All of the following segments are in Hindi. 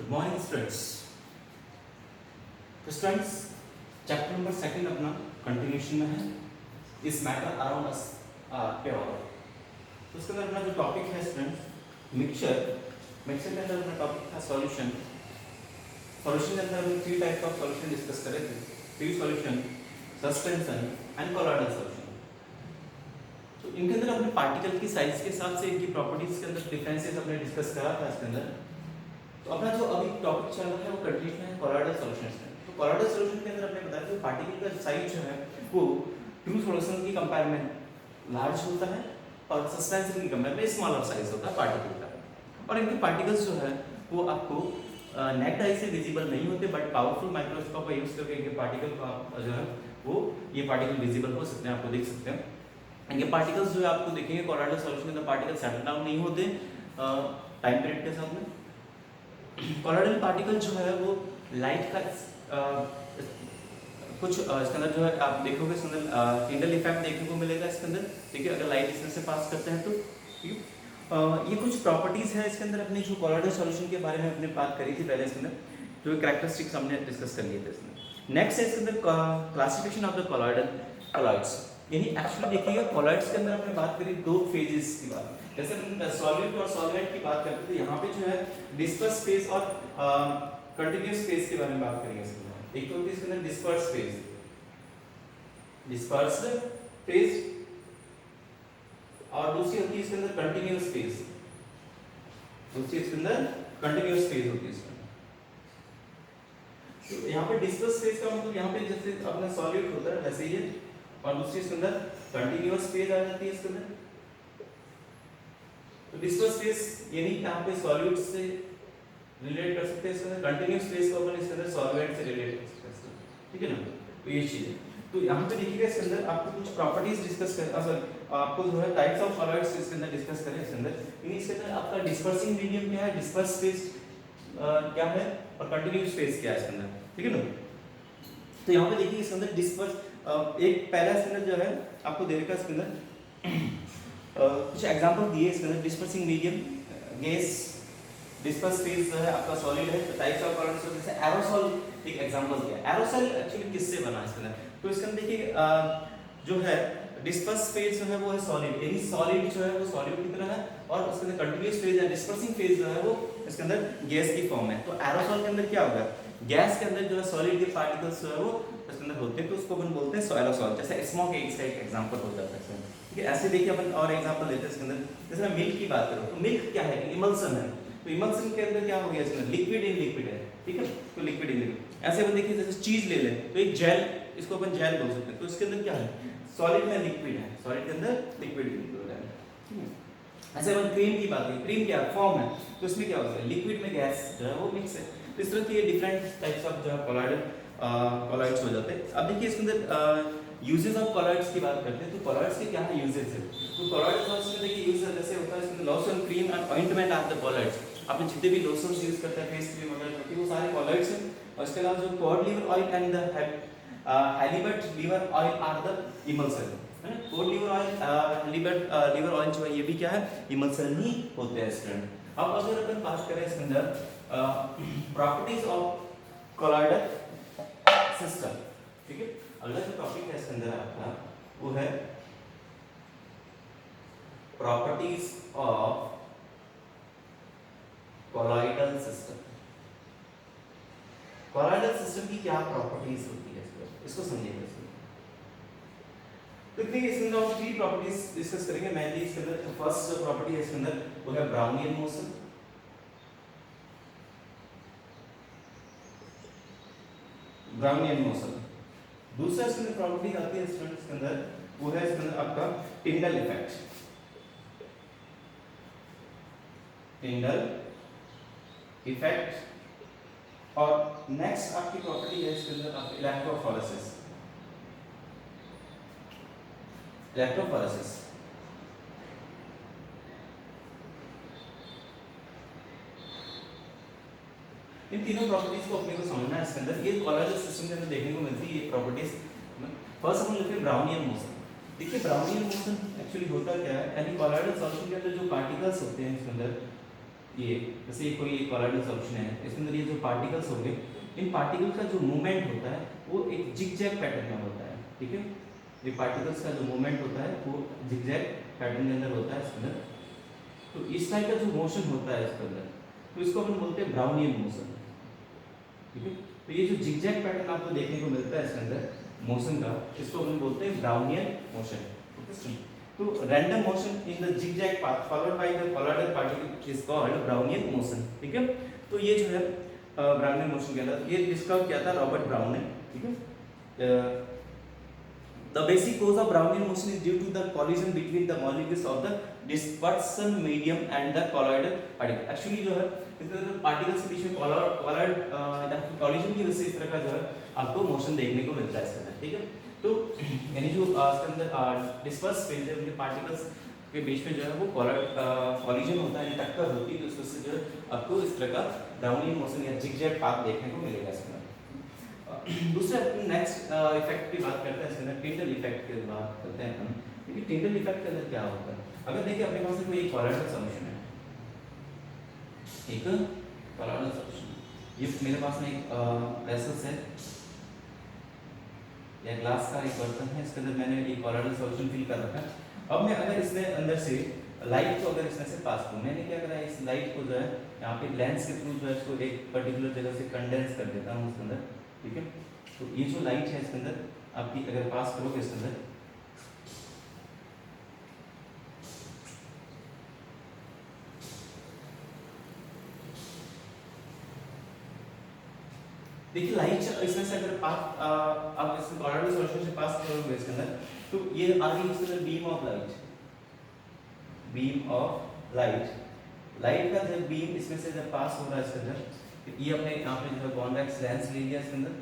Good morning students. तो स्टूडेंट्स चैप्टर नंबर सेकंड अपना कंटिन्यूशन में है इस मैटर अराउंड अस पे और तो उसके अंदर अपना जो टॉपिक है स्टूडेंट्स मिक्सचर के अंदर अपना टॉपिक था सॉल्यूशन के अंदर हमने three type of solution discuss करे थे। Free solution, suspension and colloidal solution. तो इनके अंदर अपने पार्टिकल की साइज के साथ से इनकी प्रॉपर्टीज के अंदर डिफरेंसेस हमने डिस्कस करा था इसके अंदर। तो अपना जो अभी टॉपिक चल रहा है वो कंटिन्यूशन है कोलॉइडल सॉल्यूशंस में। तो कोलॉइडल सॉल्यूशन के अंदर अपने बताया कि पार्टिकल का साइज जो है वो ट्रू सॉल्यूशन की कंपेयर में लार्ज होता है और सस्पेंशन की कंपेयर में स्मॉलर साइज होता है पार्टिकल का। और इनके पार्टिकल्स जो है वो आपको नेक्ड आई से विजिबल नहीं होते, बट पावरफुल माइक्रोस्कोप का यूज करके इनके पार्टिकल को आप जो है वो ये पार्टिकल विजिबल हो सकते हैं, आपको देख सकते हैं। इनके पार्टिकल्स जो है आपको देखेंगे कोलॉइडल सॉल्यूशन के अंदर पार्टिकल सेटल डाउन नहीं होते टाइम पीरियड के साथ में। कोलॉइडल पार्टिकल जो है वो लाइट का कुछ इसके अंदर जो है आप देखोगे इसके अंदर टिंडल इफेक्ट देखने को मिलेगा इसके अंदर। देखिए अगर लाइट इसमें से पास करते हैं तो ये कुछ प्रॉपर्टीज है इसके अंदर अपनी जो कोलॉइडल सॉल्यूशन के बारे में हमने बात करी थी पहले इसके अंदर, जो कैरेक्टरिस्टिक्स हमने डिस्कस कर लिए थे इसमें। नेक्स्ट है इसके अंदर classification of the colloidal colloids. यानी एक्चुअली देखिएगा कोलॉइड्स के अंदर हमने बात करी दो फेजेस की बात। जैसे हम सॉल्वेंट और सॉल्वेंट की बात करते थे, यहाँ पे जो है डिस्पर्स फेज और कंटीन्यूअस फेज के बारे में बात करेंगे इसके अंदर। एक तो होती है इसके अंदर डिस्पर्स फेज और दूसरी होती है इसके अंदर कंटीन्यूअस फेज। दूसरी इसके अंदर कंटीन्यूअस फेज होती है इसमें। तो यहाँ पे डिस्पर्स फेज का मतलब यहाँ पे जैसे अपना सॉल्यूट होता है वैसे ही है, और दूसरी इसके अंदर कंटीन्यूअस फेज आ जाती है इसके अंदर। तो डिस्पर्स फेज यानी यहाँ पे सॉल्यूट से रिलेट कर सकते हैं इसके अंदर, कंटीन्यूअस फेज को अपन इसके अंदर सॉल्वेंट से रिलेट कर सकते हैं, ठीक है ना। तो ये चीज है। तो यहाँ पे देखिएगा इसके अंदर आपको कुछ प्रॉपर्टीज डिस्कस कर आपको जो है टाइप्स ऑफ कोलॉइड्स इसके अंदर डिस्कस करें इसके अंदर। यानी इसके अंदर आपका डिस्पर्सिंग मीडियम क्या है, डिस्पर्स फेज क्या है और कंटीन्यूअस फेज क्या है इसके अंदर, ठीक है ना। तो यहाँ पे देखिए इसके अंदर डिस्पर्स एक पहला इसके अंदर जो है आपको देगा इसके अंदर कुछ एग्जांपल दिए इसके अंदर। Dispersing medium gas, disperse phase जो है आपका सॉलिड है। तो टाइप्स ऑफ कोलॉइड्स जैसे एरोसॉल एक एग्जांपल दिया। एरोसॉल एक्चुअली किससे बना इसके अंदर, तो इसके अंदर देखिए जो है डिस्पर्स फेज जो है वो है सॉलिड, यानी सॉलिड जो है वो सॉलिड की तरह है, और उसके अंदर कंटीन्यूअस फेज या डिस्पर्सिंग फेज जो है वो इसके अंदर गैस की फॉर्म है। तो एरोसॉल के अंदर क्या होगा, गैस के अंदर जो है सॉलिड के पार्टिकल्स जो है वो इसके अंदर होते हैं, तो उसको अपन बोलते हैं एरोसॉल। जैसे स्मोक इसका एक एग्जांपल हो जाता है, ठीक है। ऐसे देखिए अपन और एग्जांपल लेते हैं इसके अंदर। जैसे मैं मिल्क की बात करूं तो मिल्क क्या है, इमल्सन है। तो इमल्सन के अंदर क्या हो गया इसके अंदर, लिक्विड इन लिक्विड है, ठीक है। तो लिक्विड इन लिक्विड। ऐसे अपन देखिए जैसे चीज ले लें तो एक जेल, इसको अपन जेल बोल सकते हैं। तो इसके अंदर क्या है, सॉलिड में लिक्विड है, सॉलिड के अंदर लिक्विड इंक्लूड है, ठीक है। ऐसे अपन क्रीम की बात करें, क्रीम क्या फॉर्म है, तो इसमें क्या होता है, लिक्विड में गैस जो है वो मिक्स है। तो इस तरह के डिफरेंट टाइप्स ऑफ जो है कोलॉइड्स हो जाते हैं। अब देखिए इसके अंदर यूजेस ऑफ कोलॉइड्स की बात करते हैं। तो कोलॉइड्स के क्या है यूजेस है, तो कोलॉइड्स में देखिए यूज जैसे होता है इसमें lotion, cream and ointment are the colloids. आपने जितने भी लोशंस यूज करते हैं, फेस क्रीम वगैरह होती है, वो सारे कोलॉइड्स हैं। और इसके अलावा जो cod liver oil and the halibut liver oil are the emulsion, है ना। Cod liver oil liver oil जो है ये भी क्या है, इमल्सन ही होते हैं स्टूडेंट। अब अगर अपन बात करें इसके अंदर प्रॉपर्टीज ऑफ कोलॉइडल सिस्टम, ठीक है। अगला जो टॉपिक है इसके अंदर आपका वो है properties of colloidal system. Colloidal system की क्या प्रॉपर्टीज होती है इसको समझिएगा। तो देखिए इसके अंदर हम 3 प्रॉपर्टीज डिस्कस करेंगे मेनली। इसके अंदर फर्स्ट जो प्रॉपर्टी है इसके अंदर वो है ब्राउनियन मोशन। Brownian motion. दूसरा इसके अंदर प्रॉपर्टी आती है स्टूडेंट्स के अंदर वो है इसके अंदर आपका टिंडल इफेक्ट। Tyndall effect. और नेक्स्ट आपकी प्रॉपर्टी है इसके अंदर आपका इलेक्ट्रोफोरेसिस। इलेक्ट्रोफोरेसिस इन तीनों प्रॉपर्टीज को अपने को समझना है इसके अंदर। ये कोलॉइडल सिस्टम के अंदर देखने को मिलती है ये प्रॉपर्टीज। फर्स्ट हम लेते हैं ब्राउनियन मोशन। देखिए ब्राउनियन मोशन एक्चुअली होता क्या है, यानी कोलॉइडल सॉल्यूशन के अंदर जो पार्टिकल्स होते हैं इसके अंदर ये जैसे ये कोई कॉलॉइडल सॉल्यूशन है, इसके अंदर ये जो पार्टिकल्स होंगे, इन पार्टिकल का जो मूवमेंट होता है वो एक जिगजैग पैटर्न में होता है, ठीक है। ये पार्टिकल्स का जो मूवमेंट होता है वो जिगजैग पैटर्न के अंदर होता है इसके अंदर। तो इस टाइप का जो मोशन होता है इसके अंदर, तो इसको अपन बोलते हैं ब्राउनियन मोशन, ठीक है। तो ये जो जिगजैग पैटर्न आपको देखने को मिलता है इसके अंदर मोशन का, इसको अपन बोलते हैं ब्राउनियन मोशन, ठीक है। तो random motion in the zigzag path followed by the colloidal particle is called Brownian motion, ठीक है। तो ये जो है ब्राउनियन मोशन के अंदर ये डिस्कवर किया था रॉबर्ट ब्राउन ने, ठीक है। The basic cause of Brownian motion is due to the collision between the molecules of the dispersion medium and the colloidal particle. Actually जो है इसके अंदर पार्टिकल्स के बीच में colloid collision की वजह से इस तरह का जो है आपको मोशन देखने को मिलता है इसके अंदर, ठीक है। तो यानी जो इसके अंदर डिस्पर्स फेज है, उनके पार्टिकल्स के बीच में जो है वो collision होता है, टक्कर होती है, तो इस वजह से जो है आपको इस तरह का Brownian motion या zigzag path देखने को मिलेगा इसके अंदर। दूसरा नेक्स्ट इफेक्ट की बात करते हैं इसके अंदर, टिंडल इफेक्ट की बात करते हैं हम। क्योंकि टिंडल इफेक्ट के अंदर क्या होता है, अगर देखिए अपने पास कोई एक कॉलॉइडल सॉल्यूशन है, एक कॉलॉइडल सॉल्यूशन, ये मेरे पास में एक वेसल्स है या ग्लास का एक बर्तन है, इसके अंदर मैंने एक कॉलॉइडल सॉल्यूशन फिल कर रखा है। अब मैं अगर इसमें अंदर से लाइट को अगर इसमें से पास करूँ, मैंने क्या करा है, इस लाइट को जो है यहाँ पे लेंस के थ्रू जो है इसको एक पर्टिकुलर जगह से कंडेंस कर देता हूँ इसके अंदर, ठीक है। तो ये जो लाइट है इसके अंदर आपकी अगर पास करोगे इसके अंदर, देखिए लाइट इसमें से अगर पास आप इस कॉलॉइडल सॉल्यूशन से पास करोगे इसके अंदर, तो ये आ रही है इसके अंदर beam of light, beam of light, light का जब बीम इसमें से जब पास हो रहा है इसके अंदर, ये अपने यहाँ पे जो है कॉन्वेक्स लेंस ले लिया इसके अंदर,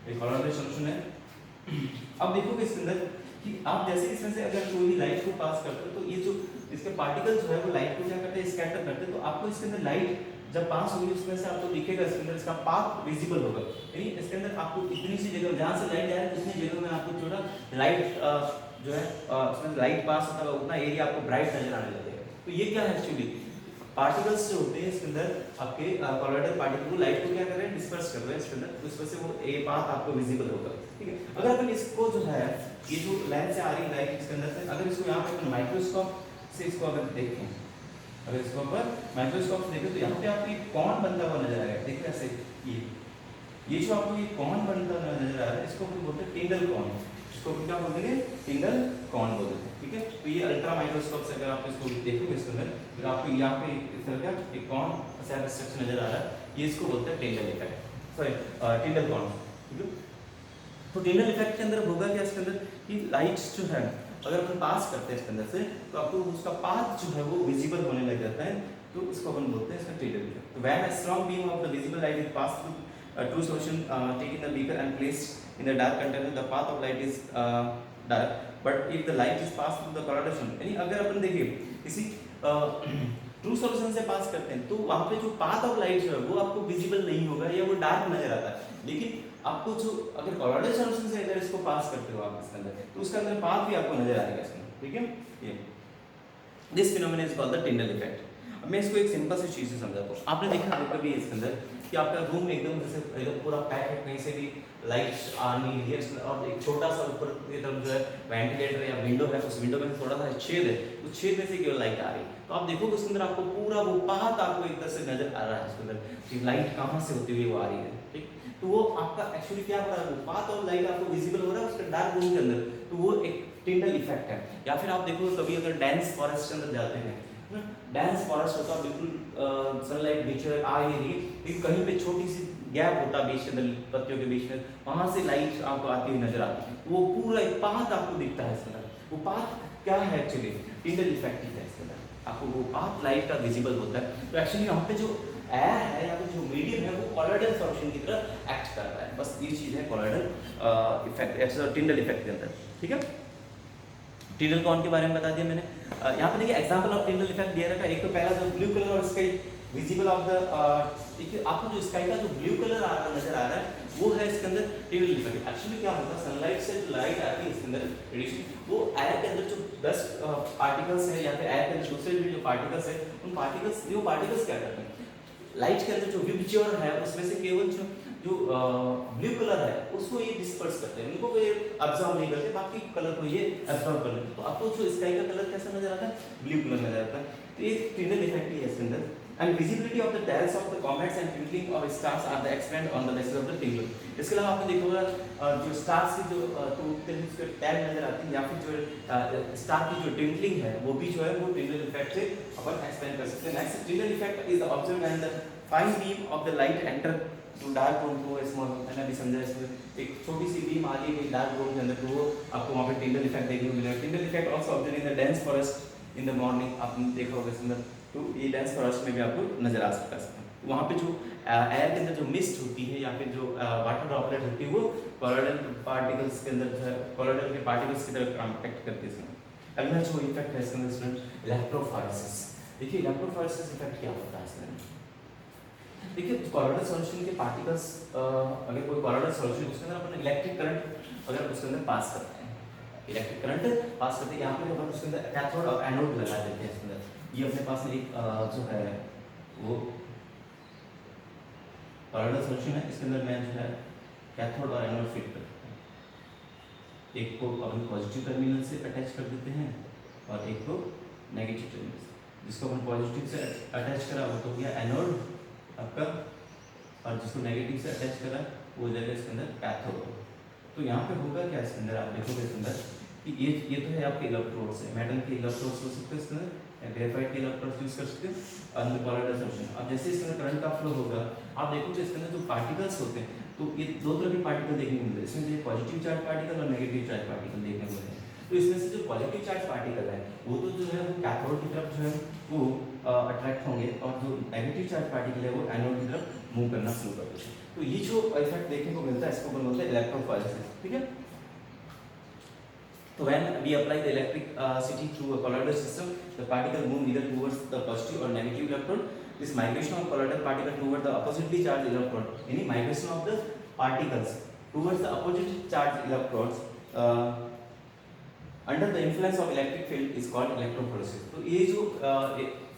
ये कॉलॉइडल सॉल्यूशन है। अब देखोगे इसके अंदर कि आप जैसे इसमें से अगर कोई भी लाइट को पास करते हो, तो ये जो इसके पार्टिकल्स जो है वो लाइट को क्या करते हैं, स्कैटर करते हैं। तो आपको इसके अंदर लाइट जब पास होगी उसमें से आपको दिखेगा इसके अंदर इसका पाथ विजिबल होगा, यानी इसके अंदर आपको इतनी सी जगह जहाँ से लाइट जा रही है उतनी जगह में आपको थोड़ा लाइट जो है उसमें लाइट पास होता है उतना एरिया आपको ब्राइट नजर आने लगेगा। तो ये क्या है, एक्चुअली पार्टिकल्स जो होते हैं इसके अंदर आपके कॉलॉइडल पार्टिकल को लाइट को क्या कर रहे हैं, डिस्पर्स कर रहे हैं इसके अंदर, तो इस वजह से वो ए पाथ आपको विजिबल होगा, ठीक है। अगर अपन इसको जो है ये जो लेंस से आ रही लाइट इसके अंदर से, अगर इसको यहाँ पे अपन माइक्रोस्कोप से इसको अगर देखें, अगर इसको अपन माइक्रोस्कोप से देखें तो यहाँ पे आपको एक कॉन बनता हुआ नजर आएगा, देखिए ऐसे ये जो आपको ये कॉन बनता हुआ नजर आ रहा है, इसको अपन बोलते हैं टिंडल कॉन, इसको क्या बोलते हैं, टिंडल कॉन बोलते हैं, ठीक है। तो ये अल्ट्रा माइक्रोस्कोप से अगर आप इसको देखोगे इसके अंदर, फिर आपको यहाँ पे इस तरह का एक कॉन सा स्ट्रक्चर नजर आ रहा है, ये इसको बोलते हैं Tyndall effect, sorry Tyndall cone, ठीक है। तो टिंडल इफेक्ट के अंदर होगा क्या इसके अंदर कि लाइट्स जो है अगर अपन पास करते हैं इसके अंदर से, तो आपको उसका पाथ जो है वो विजिबल होने लग जाता है, तो इसको अपन बोलते हैं इसका टिंडल इफेक्ट। तो when a strong beam of the visible light is pass through true solution taken the beaker and placed in the dark container, the path of light is dark, but if the light is passed through the colloidal solution, यानी अगर अपन देखिए किसी ट्रू सॉल्यूशन से पास करते हैं तो वहाँ पे जो पाथ ऑफ लाइट जो है वो आपको विजिबल नहीं होगा या वो डार्क नजर आता है, लेकिन आपको जो अगर कॉलॉइडल सॉल्यूशन से अगर इसको पास करते हो आप इसके अंदर, तो उसके अंदर पाथ भी आपको नजर आएगा इसमें, ठीक है। ये this phenomena is called the Tyndall effect. अब मैं इसको एक सिंपल सी चीज से समझाता हूँ। आपने देखा होगा कभी इसके अंदर कि आपका रूम एकदम जैसे एकदम पूरा पैक है, कहीं से भी लाइट आ नहीं रही है, और एक छोटा सा ऊपर की तरफ जो है वेंटिलेटर या विंडो है, उस विंडो में थोड़ा सा छेद है, उस छेद में से केवल लाइट आ रही है, तो आप देखोगे उसके अंदर आपको पूरा वो पाथ आपको एक तरह से नजर आ रहा है उसके अंदर कि लाइट कहाँ से होती हुई वो आ रही है, ठीक। तो वो आपका एक्चुअली क्या हो रहा है, वो पाथ और लाइट आपको विजिबल हो रहा है उसके डार्क रूम के अंदर, तो वो एक टिंडल इफेक्ट है। या फिर आप देखो कभी अगर डेंस फॉरेस्ट के अंदर जाते हैं, डेंस फॉरेस्ट होता है, बिल्कुल सनलाइट बीच में आ ही रही है, लेकिन कहीं पे छोटी सी गैप होता है बीच के अंदर पत्तियों के बीच में, वहां से लाइट आपको आती हुई नजर आती है, वो पूरा एक पाथ आपको दिखता है इसके अंदर। वो पाथ क्या है एक्चुअली, टिंडल इफेक्ट है इसके अंदर, आपको वो पाथ लाइट का विजिबल होता है। तो एक्चुअली यहाँ पे जो एयर है या फिर जो मीडियम है वो कॉलॉइडल सॉल्यूशन की तरह एक्ट कर रहा है, बस ये चीज है कॉलॉइडल इफेक्ट, टिंडल इफेक्ट के अंदर, ठीक है। टिंडल कॉन के बारे में बता दिया मैंने। यहाँ पे देखिए एग्जांपल ऑफ टिंडल इफेक्ट दिया रखा है। एक तो पहला जो ब्लू कलर और स्काई विजिबल ऑफ द, देखिए आपको जो स्काई का जो ब्लू कलर नजर आ रहा है वो है इसके अंदर टिंडल इफेक्ट। एक्चुअली क्या होता है, सनलाइट से जो लाइट आती है इसके अंदर रेडिएशन, वो एयर के अंदर जो 10 पार्टिकल्स है या फिर एयर के अंदर दूसरे जो पार्टिकल्स है, उन पार्टिकल्स क्या करते हैं, लाइट के अंदर जो विबज्योर है उसमें से केवल जो ब्लू कलर है उसको ये डिस्पर्स करते हैं, उनको ये अब्जॉर्ब नहीं करते, बाकी कलर को ये अब्जॉर्ब कर लेते हैं। तो आपको जो स्काई का कलर कैसा नजर आता है, ब्लू कलर नजर आता है। तो ये टिंडल इफेक्ट ही है इसके अंदर। And visibility of the tails of the comets and twinkling of stars are the explained on the basis of the टिंडल। इसके अलावा आपने देखा होगा जो स्टार्स की जो टूटते हैं उसके टैल नजर आती है, या फिर जो स्टार की जो ट्विंकलिंग है वो भी जो है वो टिंडल इफेक्ट से अपन एक्सप्लेन कर सकते हैं। Next, Tyndall effect is the observed when the fine beam of the light enter to dark room to small, मैंने अभी समझा इसमें एक छोटी सी बीम आ रही है डार्क रूम के अंदर, तो वो आपको वहाँ पे टिंडल इफेक्ट देखने को मिलेगा। Tyndall effect also observed in the dense forest in the morning, आपने देखा होगा इसके अंदर, तो ये डेंस फॉरेस्ट में भी आपको नजर आ सकता है। वहाँ पे जो एयर के अंदर जो मिस्ट होती है या फिर जो वाटर ड्रॉपलेट होती है वो कोलोइडल पार्टिकल्स के अंदर जो है कोलोइडल के पार्टिकल्स की तरफ कॉन्टैक्ट करती है। अगला जो इफेक्ट है इसके अंदर स्टूडेंट इलेक्ट्रोफोरेसिस। देखिए इलेक्ट्रोफोरेसिस इफेक्ट क्या होता है इसमें, देखिए कोलोइडल सॉल्यूशन के पार्टिकल्स, अगर कोई कोलोइडल सॉल्यूशन उसके अंदर अपन इलेक्ट्रिक करंट अगर उसके अंदर पास करते हैं, इलेक्ट्रिक करंट पास करते हैं, यहाँ पे अपन उसके अंदर कैथोड और एनोड लगा देते हैं इसके अंदर। ये अपने पास में एक जो है वो कोलोइडल सॉल्यूशन है, इसके अंदर मैं जो है कैथोड और एनोड फिट करते हैं, एक को अपन पॉजिटिव टर्मिनल से अटैच कर देते हैं और एक को नेगेटिव टर्मिनल से। जिसको अपन पॉजिटिव से अटैच करा वो तो हो गया एनोड आपका, और जिसको नेगेटिव से अटैच करा वो हो जाएगा इसके अंदर कैथोड। तो यहाँ पे होगा क्या इसके अंदर, आप देखोगे इसके अंदर कि ये तो है आपके इलेक्ट्रोड्स है, मेटल के इलेक्ट्रोड्स हो सकते हैं इसके अंदर, ग्रेफाइट के इलेक्ट्रोड्स यूज कर सकते हैं अंदर कोलोइडल सॉल्यूशन। अब जैसे इसके अंदर करंट का फ्लो होगा, आप देखोगे इसके अंदर जो पार्टिकल्स होते हैं, तो ये दो तरह के पार्टिकल देखने को मिलते हैं, इसमें जो पॉजिटिव चार्ज पार्टिकल और नेगेटिव चार्ज पार्टिकल देखने को मिलते हैं। तो इसमें से जो पॉजिटिव चार्ज पार्टिकल है वो तो जो है वो कैथोड की तरफ जो है वो अट्रैक्ट होंगे, और जो नेगेटिव चार्ज पार्टिकल है वो एनोड की तरफ मूव करना शुरू कर देते हैं। तो ये जो इफेक्ट देखने को मिलता है इसको बोलते हैं इलेक्ट्रोफोरेसिस, ठीक है। तो when we apply the electricity through a colloidal system, the particle move either towards the positive or negative electron. This migration of colloidal particle towards the oppositely charged electron, any migration of the particles towards the opposite charged electrons under the influence of electric field is called electrophoresis. तो ये जो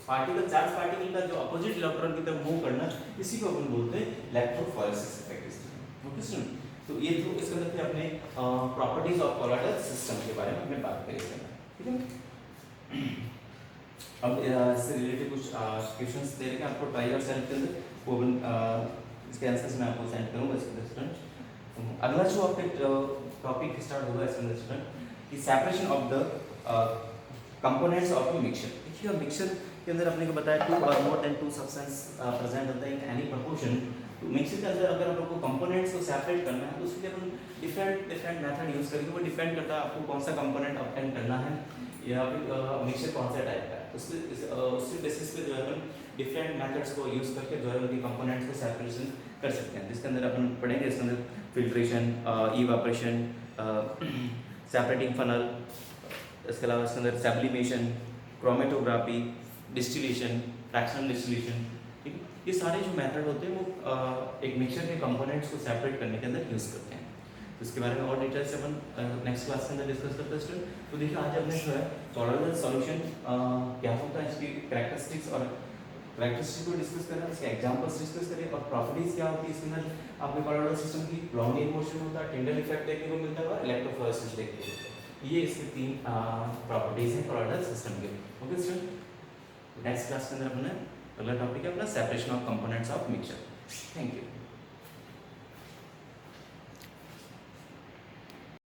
पार्टिकल चार्ज पार्टिकल का जो अपोजिट इलेक्ट्रॉन की तरफ मूव करना, इसी को अपन बोलते हैं इलेक्ट्रोफोरेसिस इफेक्ट। ओके स्टूडेंट, तो ये तो इसके अंदर फिर अपने प्रॉपर्टीज ऑफ कोलोइडल सिस्टम के बारे में हमने बात करी है, ठीक है। अब इससे रिलेटेड कुछ क्वेश्चंस दे रहे हैं आपको ट्राई और सेल्फ के अंदर, वो इसके आंसर्स मैं आपको सेंड करूंगा इसके अंदर स्टूडेंट। अगला जो आपके टॉपिक स्टार्ट होगा इसके अंदर स्टूडेंट कि separation of the components of a mixture. देखिए मिक्सचर के अंदर अपने को बताया टू और more than two substance present होता है इन एनी प्रोपोर्शन। तो मिक्सचर के अंदर अगर आप लोग को कंपोनेंट्स को सेपरेट करना है तो उसके लिए अपन डिफरेंट मेथड यूज करेंगे। वो डिपेंड करता है आपको कौन सा कंपोनेंट ऑब्टेन करना है या फिर मिक्सचर कौन सा टाइप का है, उसके बेसिस पे जो है अपन डिफरेंट मेथड्स को यूज करके जो है उनकी कंपोनेंट्स को सेपरेशन कर सकते हैं। जिसके अंदर अपन पढ़ेंगे इसके अंदर फिल्ट्रेशन, इवापोरेशन, सेपरेटिंग फनल, इसके अलावा इसके अंदर sublimation, chromatography, distillation, fractional distillation, ठीक है। ये सारे जो मेथड होते हैं वो एक मिक्सचर के कंपोनेंट्स को सेपरेट करने के अंदर यूज़ करते हैं। तो इसके बारे में और डिटेल से अपन नेक्स्ट क्लास के अंदर डिस्कस करते हैं स्टूडेंट। तो देखिए आज हमने जो है कोलोइडल सॉल्यूशन क्या होता है, इसकी कैरेक्टरिस्टिक्स को डिस्कस करा, इसके एग्जांपल्स डिस्कस करें और प्रॉपर्टीज क्या होती है इसके अंदर आपके कोलोइडल सिस्टम की। लॉन्ग मोशन होता है, टिंडल इफेक्ट देखने को मिलता है और इलेक्ट्रोफोरेसिस देखने को मिलता है। ये इसके तीन प्रॉपर्टीज हैं कोलोइडल सिस्टम के। ओके स्टूडेंट, नेक्स्ट क्लास के अंदर अपने अगला टॉपिक है अपना separation of components of mixture. Thank you.